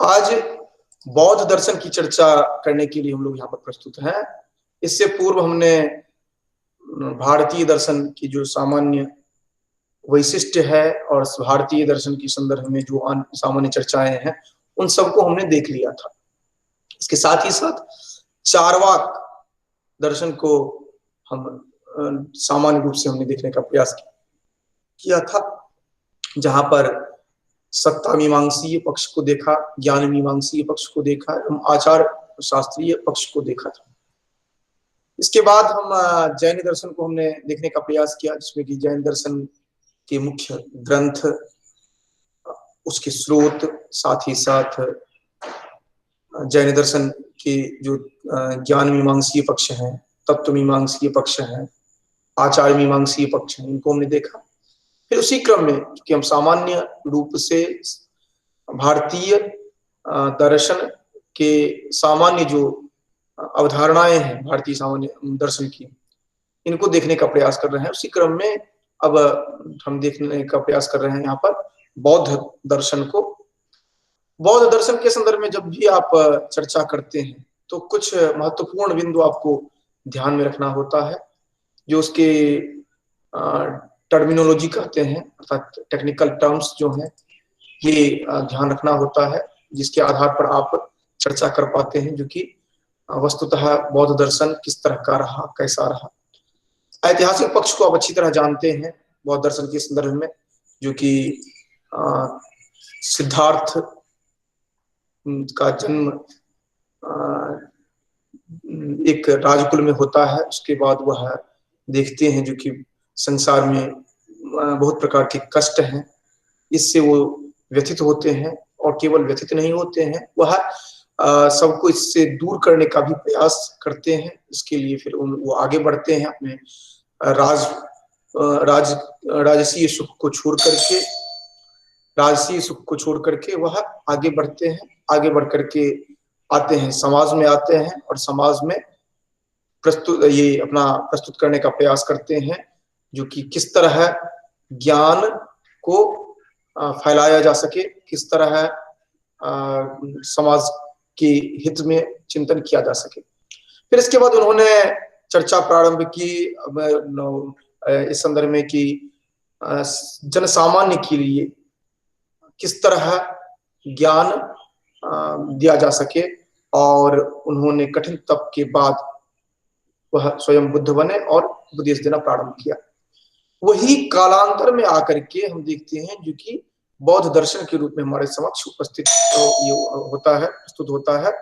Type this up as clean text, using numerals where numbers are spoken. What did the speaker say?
आज बौद्ध दर्शन की चर्चा करने के लिए हम लोग यहाँ पर प्रस्तुत हैं। इससे पूर्व हमने भारतीय दर्शन की जो सामान्य वैशिष्ट्य है और भारतीय दर्शन के संदर्भ में जो सामान्य चर्चाएं हैं उन सबको हमने देख लिया था। इसके साथ ही साथ चार्वाक दर्शन को हम सामान्य रूप से हमने देखने का प्रयास किया था, जहां पर सत्ता मीमांसीय पक्ष को देखा, ज्ञान मीमांसीय पक्ष को देखा एवं आचार शास्त्रीय पक्ष को देखा था। इसके बाद हम जैन दर्शन को हमने देखने का प्रयास किया, जिसमें कि जैन दर्शन के मुख्य ग्रंथ, उसके स्रोत, साथ ही साथ जैन दर्शन के जो ज्ञान मीमांसीय पक्ष हैं, तत्व मीमांसीय पक्ष हैं, आचार मीमांसीय पक्ष हैं, इनको हमने देखा। फिर उसी क्रम में कि हम सामान्य रूप से भारतीय दर्शन के सामान्य जो अवधारणाएं हैं भारतीय सामान्य दर्शन की, इनको देखने का प्रयास कर रहे हैं। उसी क्रम में अब हम देखने का प्रयास कर रहे हैं यहाँ पर बौद्ध दर्शन को। बौद्ध दर्शन के संदर्भ में जब भी आप चर्चा करते हैं तो कुछ महत्वपूर्ण बिंदु आपको ध्यान में रखना होता है, जो उसके टर्मिनोलॉजी कहते हैं, अर्थात टेक्निकल टर्म्स जो हैं, ये ध्यान रखना होता है, जिसके आधार पर आप चर्चा कर पाते हैं, जो कि वस्तुतः बौद्ध दर्शन किस तरह का रहा, कैसा रहा। ऐतिहासिक पक्ष को आप अच्छी तरह जानते हैं बौद्ध दर्शन के संदर्भ में, जो कि सिद्धार्थ का जन्म एक राजकुल में होता है। उसके बाद वह देखते हैं जो कि संसार में बहुत प्रकार के कष्ट हैं, इससे वो व्यथित होते हैं, और केवल व्यथित नहीं होते हैं, वह सबको इससे दूर करने का भी प्रयास करते हैं। इसके लिए फिर वो आगे बढ़ते हैं, अपने राजसीय सुख को छोड़ करके वह आगे बढ़ते हैं। आगे बढ़ करके आते हैं, समाज में आते हैं, और समाज में प्रस्तुत करने का प्रयास करते हैं, जो कि किस तरह ज्ञान को फैलाया जा सके, किस तरह समाज के हित में चिंतन किया जा सके। फिर इसके बाद उन्होंने चर्चा प्रारंभ की इस संदर्भ में कि जन सामान्य के लिए किस तरह ज्ञान दिया जा सके, और उन्होंने कठिन तप के बाद वह स्वयं बुद्ध बने और उपदेश देना प्रारंभ किया। वही कालांतर में आकर के हम देखते हैं जो कि बौद्ध दर्शन के रूप में हमारे समक्ष उपस्थित प्रस्तुत होता है।